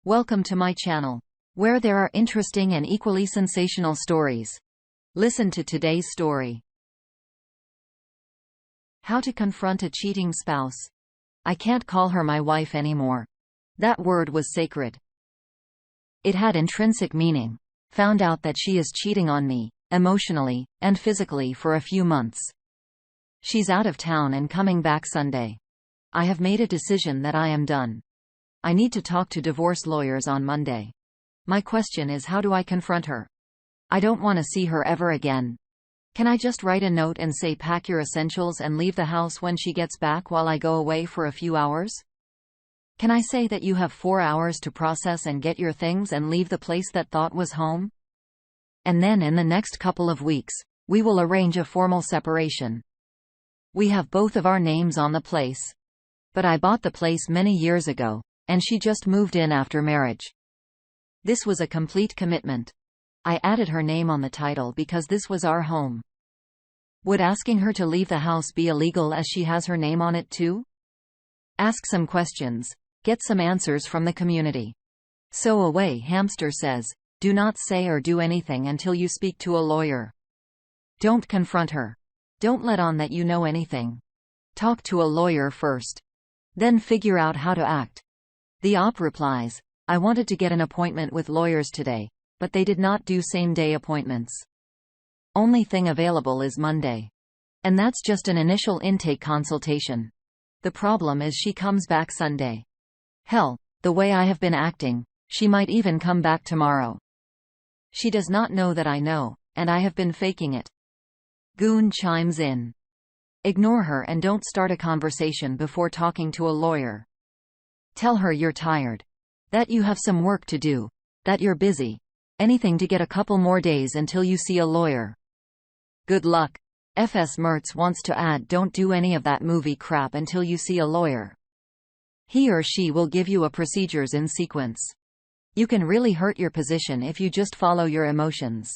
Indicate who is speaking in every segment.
Speaker 1: Welcome to my channel, where there are interesting and equally sensational stories. Listen to today's story. How to confront a cheating spouse. I can't call her my wife anymore. That word was sacred. It had intrinsic meaning. Found out that she is cheating on me, emotionally and physically, for a few months. She's out of town and coming back Sunday. I have made a decision that I am done. I need to talk to divorce lawyers on Monday. My question is, how do I confront her? I don't want to see her ever again. Can I just write a note and say pack your essentials and leave the house when she gets back while I go away for a few hours? Can I say that you have 4 hours to process and get your things and leave the place that thought was home? And then in the next couple of weeks, we will arrange a formal separation. We have both of our names on the place. But I bought the place many years ago, and she just moved in after marriage. This was a complete commitment. I added her name on the title because this was our home. Would asking her to leave the house be illegal as she has her name on it too? Ask some questions. Get some answers from the community. So away Hamster says, do not say or do anything until you speak to a lawyer. Don't confront her. Don't let on that you know anything. Talk to a lawyer first. Then figure out how to act. The op replies, I wanted to get an appointment with lawyers today, but they did not do same-day appointments. Only thing available is Monday. And that's just an initial intake consultation. The problem is she comes back Sunday. Hell, the way I have been acting, she might even come back tomorrow. She does not know that I know, and I have been faking it. Goon chimes in. Ignore her and don't start a conversation before talking to a lawyer. Tell her you're tired. That you have some work to do. That you're busy. Anything to get a couple more days until you see a lawyer. Good luck. FS Mertz wants to add, don't do any of that movie crap until you see a lawyer. He or she will give you a procedures in sequence. You can really hurt your position if you just follow your emotions.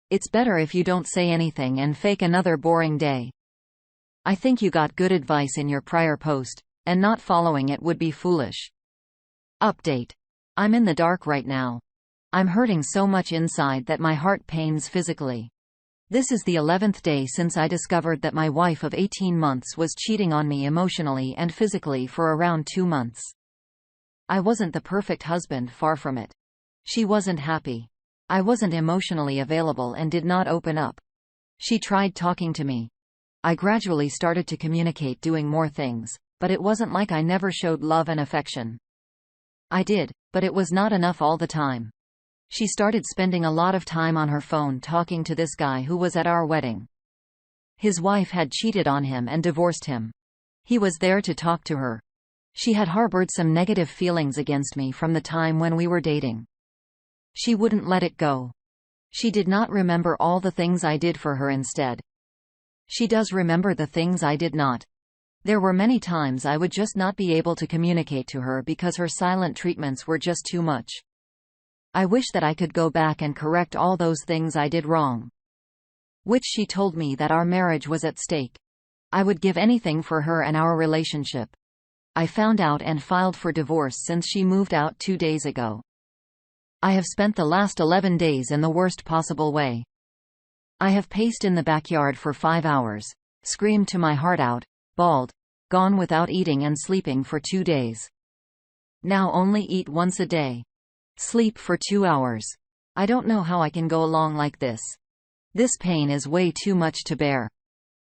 Speaker 1: It's better if you don't say anything and fake another boring day. I think you got good advice in your prior post, and not following it would be foolish. Update. I'm in the dark right now. I'm hurting so much inside that my heart pains physically. This is the 11th day since I discovered that my wife of 18 months was cheating on me emotionally and physically for around 2 months. I wasn't the perfect husband, far from it. She wasn't happy. I wasn't emotionally available and did not open up. She tried talking to me. I gradually started to communicate, doing more things, but it wasn't like I never showed love and affection. I did, but it was not enough all the time. She started spending a lot of time on her phone talking to this guy who was at our wedding. His wife had cheated on him and divorced him. He was there to talk to her. She had harbored some negative feelings against me from the time when we were dating. She wouldn't let it go. She did not remember all the things I did for her instead. She does remember the things I did not. There were many times I would just not be able to communicate to her because her silent treatments were just too much. I wish that I could go back and correct all those things I did wrong. Which she told me that our marriage was at stake. I would give anything for her and our relationship. I found out and filed for divorce since she moved out 2 days ago. I have spent the last 11 days in the worst possible way. I have paced in the backyard for 5 hours, screamed to my heart out, bawled, gone without eating and sleeping for 2 days. Now only eat once a day. Sleep for 2 hours. I don't know how I can go along like this. This pain is way too much to bear.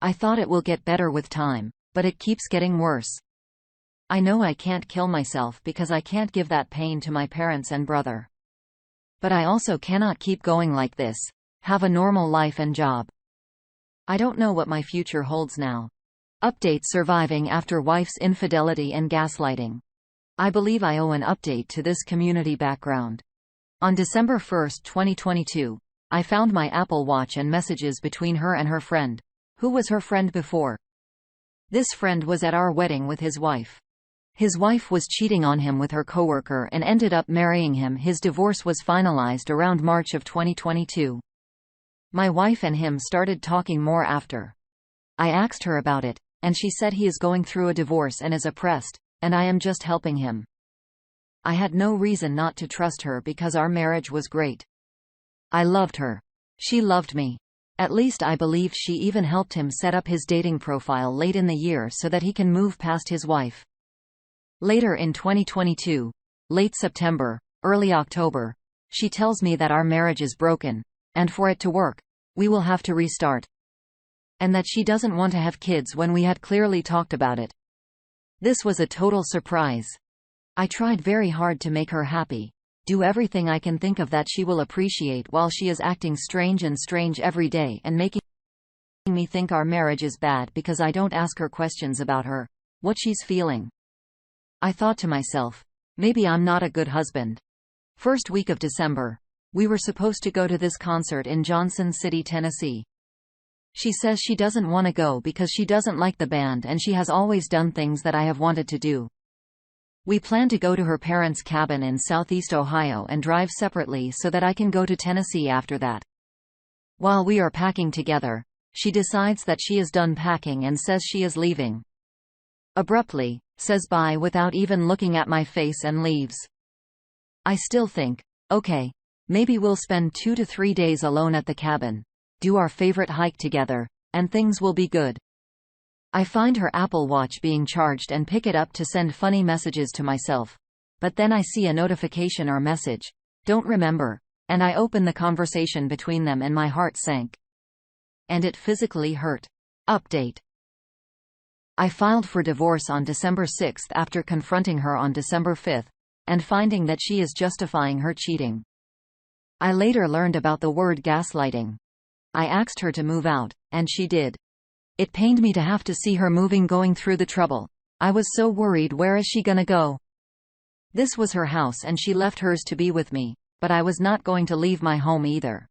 Speaker 1: I thought it will get better with time, but it keeps getting worse. I know I can't kill myself because I can't give that pain to my parents and brother. But I also cannot keep going like this, have a normal life and job. I don't know what my future holds now. Update: surviving after wife's infidelity and gaslighting. I believe I owe an update to this community background. On December 1, 2022, I found my Apple Watch and messages between her and her friend. Who was her friend before? This friend was at our wedding with his wife. His wife was cheating on him with her coworker and ended up marrying him. His divorce was finalized around March of 2022. My wife and him started talking more after. I asked her about it, and she said he is going through a divorce and is oppressed, and I am just helping him. I had no reason not to trust her because our marriage was great. I loved her. She loved me. At least I believe she even helped him set up his dating profile late in the year so that he can move past his wife. Later in 2022, late September, early October, she tells me that our marriage is broken, and for it to work, we will have to restart. And that she doesn't want to have kids when we had clearly talked about it. This was a total surprise. I tried very hard to make her happy, do everything I can think of that she will appreciate while she is acting strange every day and making me think our marriage is bad because I don't ask her questions about her, what she's feeling. I thought to myself, maybe I'm not a good husband. First week of December, we were supposed to go to this concert in Johnson City, Tennessee. She says she doesn't want to go because she doesn't like the band and she has always done things that I have wanted to do. We plan to go to her parents' cabin in Southeast Ohio and drive separately so that I can go to Tennessee after that. While we are packing together, she decides that she is done packing and says she is leaving. Abruptly, says bye without even looking at my face and leaves. I still think, okay, maybe we'll spend 2 to 3 days alone at the cabin, do our favorite hike together, and things will be good. I find her Apple Watch being charged and pick it up to send funny messages to myself. But then I see a notification or message, don't remember, and I open the conversation between them and my heart sank. And it physically hurt. Update. I filed for divorce on December 6 after confronting her on December 5, and finding that she is justifying her cheating. I later learned about the word gaslighting. I asked her to move out, and she did. It pained me to have to see her moving, going through the trouble. I was so worried, where is she gonna go? This was her house and she left hers to be with me, but I was not going to leave my home either.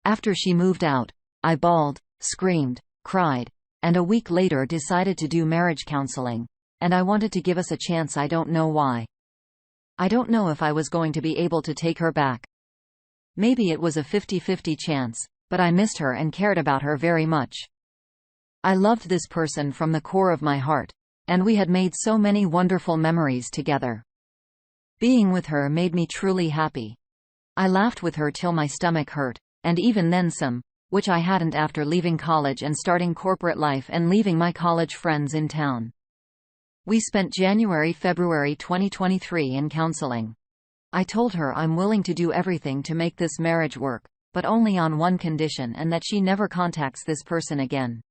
Speaker 1: After she moved out, I bawled, screamed, cried, and a week later decided to do marriage counseling, and I wanted to give us a chance. I don't know why. I don't know if I was going to be able to take her back. Maybe it was a 50-50 chance, but I missed her and cared about her very much. I loved this person from the core of my heart, and we had made so many wonderful memories together. Being with her made me truly happy. I laughed with her till my stomach hurt, and even then some, which I hadn't after leaving college and starting corporate life and leaving my college friends in town. We spent January-February 2023 in counseling. I told her I'm willing to do everything to make this marriage work, but only on one condition, and that she never contacts this person again.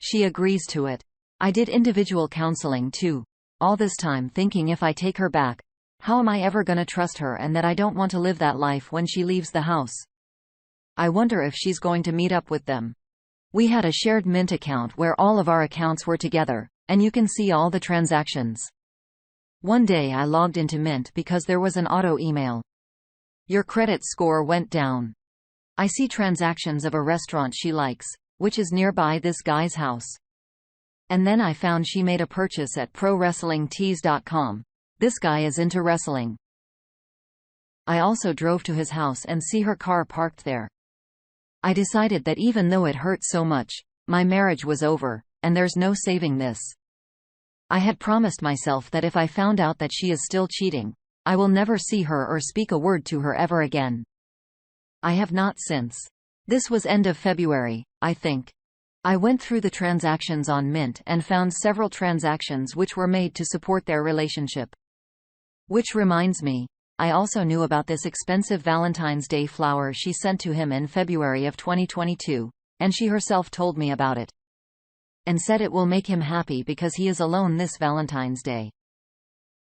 Speaker 1: She agrees to it. I did individual counseling too, all this time thinking if I take her back, how am I ever gonna trust her, and that I don't want to live that life when she leaves the house. I wonder if she's going to meet up with them. We had a shared Mint account where all of our accounts were together, and you can see all the transactions. One day I logged into Mint because there was an auto email. Your credit score went down. I see transactions of a restaurant she likes, which is nearby this guy's house. And then I found she made a purchase at ProWrestlingTees.com. This guy is into wrestling. I also drove to his house and see her car parked there. I decided that even though it hurt so much, my marriage was over, and there's no saving this. I had promised myself that if I found out that she is still cheating, I will never see her or speak a word to her ever again. I have not since. This was end of February, I think. I went through the transactions on Mint and found several transactions which were made to support their relationship. Which reminds me, I also knew about this expensive Valentine's Day flower she sent to him in February of 2022, and she herself told me about it. And said it will make him happy because he is alone this Valentine's Day.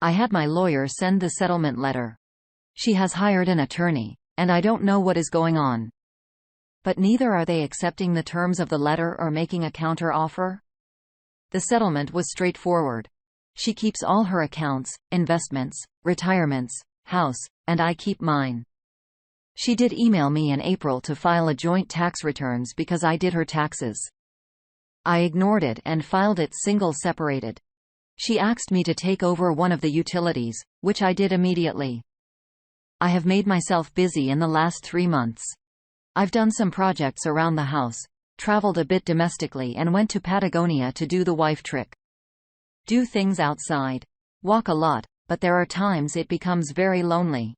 Speaker 1: I had my lawyer send the settlement letter. She has hired an attorney, and I don't know what is going on. But neither are they accepting the terms of the letter or making a counter-offer. The settlement was straightforward. She keeps all her accounts, investments, retirements, house, and I keep mine. She did email me in April to file a joint tax returns because I did her taxes. I ignored it and filed it single-separated. She asked me to take over one of the utilities, which I did immediately. I have made myself busy in the last 3 months. I've done some projects around the house, traveled a bit domestically, and went to Patagonia to do the wife trick. Do things outside. Walk a lot, but there are times it becomes very lonely.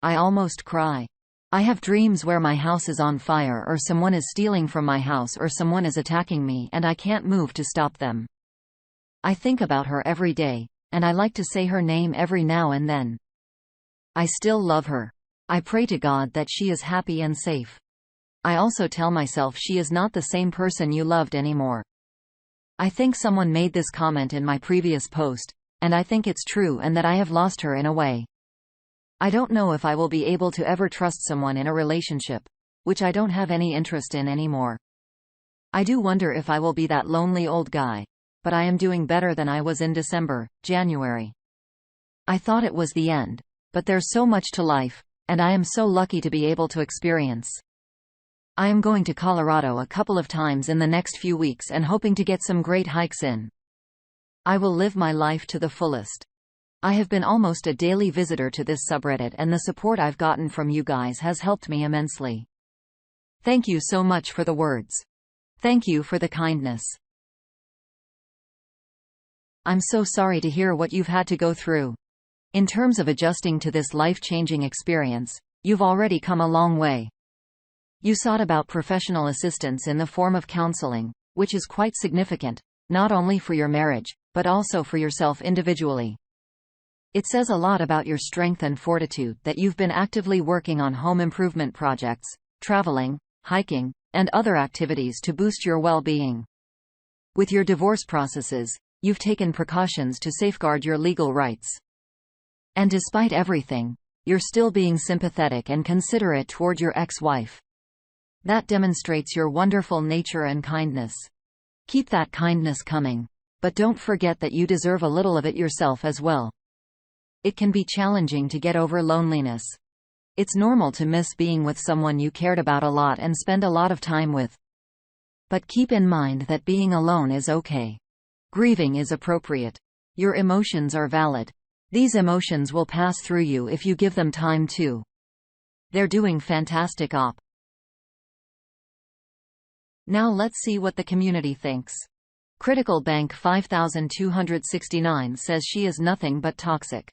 Speaker 1: I almost cry. I have dreams where my house is on fire or someone is stealing from my house or someone is attacking me and I can't move to stop them. I think about her every day, and I like to say her name every now and then. I still love her. I pray to God that she is happy and safe. I also tell myself she is not the same person you loved anymore. I think someone made this comment in my previous post, and I think it's true and that I have lost her in a way. I don't know if I will be able to ever trust someone in a relationship, which I don't have any interest in anymore. I do wonder if I will be that lonely old guy, but I am doing better than I was in December, January. I thought it was the end, but there's so much to life, and I am so lucky to be able to experience. I am going to Colorado a couple of times in the next few weeks and hoping to get some great hikes in. I will live my life to the fullest. I have been almost a daily visitor to this subreddit and the support I've gotten from you guys has helped me immensely. Thank you so much for the words. Thank you for the kindness. I'm so sorry to hear what you've had to go through. In terms of adjusting to this life-changing experience, you've already come a long way. You sought about professional assistance in the form of counseling, which is quite significant, not only for your marriage, but also for yourself individually. It says a lot about your strength and fortitude that you've been actively working on home improvement projects, traveling, hiking, and other activities to boost your well-being. With your divorce processes, you've taken precautions to safeguard your legal rights. And despite everything, you're still being sympathetic and considerate toward your ex-wife. That demonstrates your wonderful nature and kindness. Keep that kindness coming. But don't forget that you deserve a little of it yourself as well. It can be challenging to get over loneliness. It's normal to miss being with someone you cared about a lot and spend a lot of time with. But keep in mind that being alone is okay. Grieving is appropriate. Your emotions are valid. These emotions will pass through you if you give them time to. They're doing fantastic op. Now let's see what the community thinks. Critical Bank 5269 says she is nothing but toxic.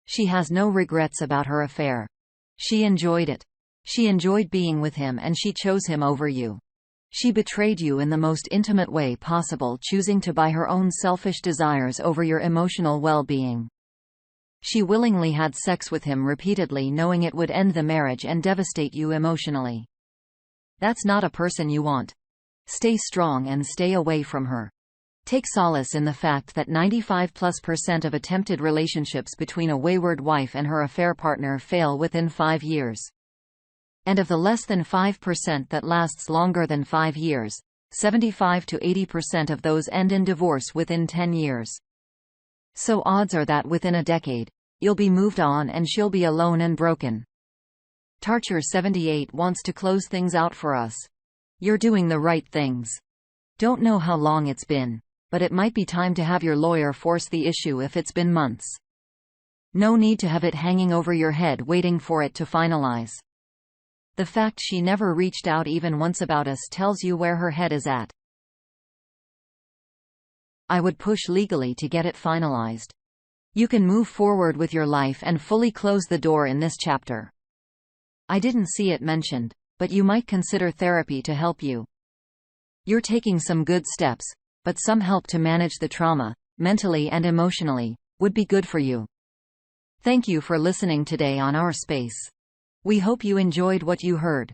Speaker 1: She has no regrets about her affair. She enjoyed it. She enjoyed being with him and she chose him over you. She betrayed you in the most intimate way possible, choosing to buy her own selfish desires over your emotional well-being. She willingly had sex with him repeatedly, knowing it would end the marriage and devastate you emotionally. That's not a person you want. Stay strong and stay away from her. Take solace in the fact that 95+% of attempted relationships between a wayward wife and her affair partner fail within 5 years. And of the less than 5% that lasts longer than 5 years, 75 to 80% of those end in divorce within 10 years. So odds are that within a decade, you'll be moved on and she'll be alone and broken. Tarcher78 wants to close things out for us. You're doing the right things. Don't know how long it's been, but it might be time to have your lawyer force the issue if it's been months. No need to have it hanging over your head waiting for it to finalize. The fact she never reached out even once about us tells you where her head is at. I would push legally to get it finalized. You can move forward with your life and fully close the door in this chapter. I didn't see it mentioned, but you might consider therapy to help you. You're taking some good steps, but some help to manage the trauma, mentally and emotionally, would be good for you. Thank you for listening today on our space. We hope you enjoyed what you heard.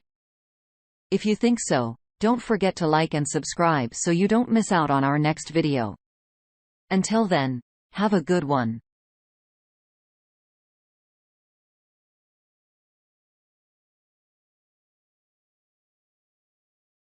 Speaker 1: If you think so, don't forget to like and subscribe so you don't miss out on our next video. Until then, have a good one.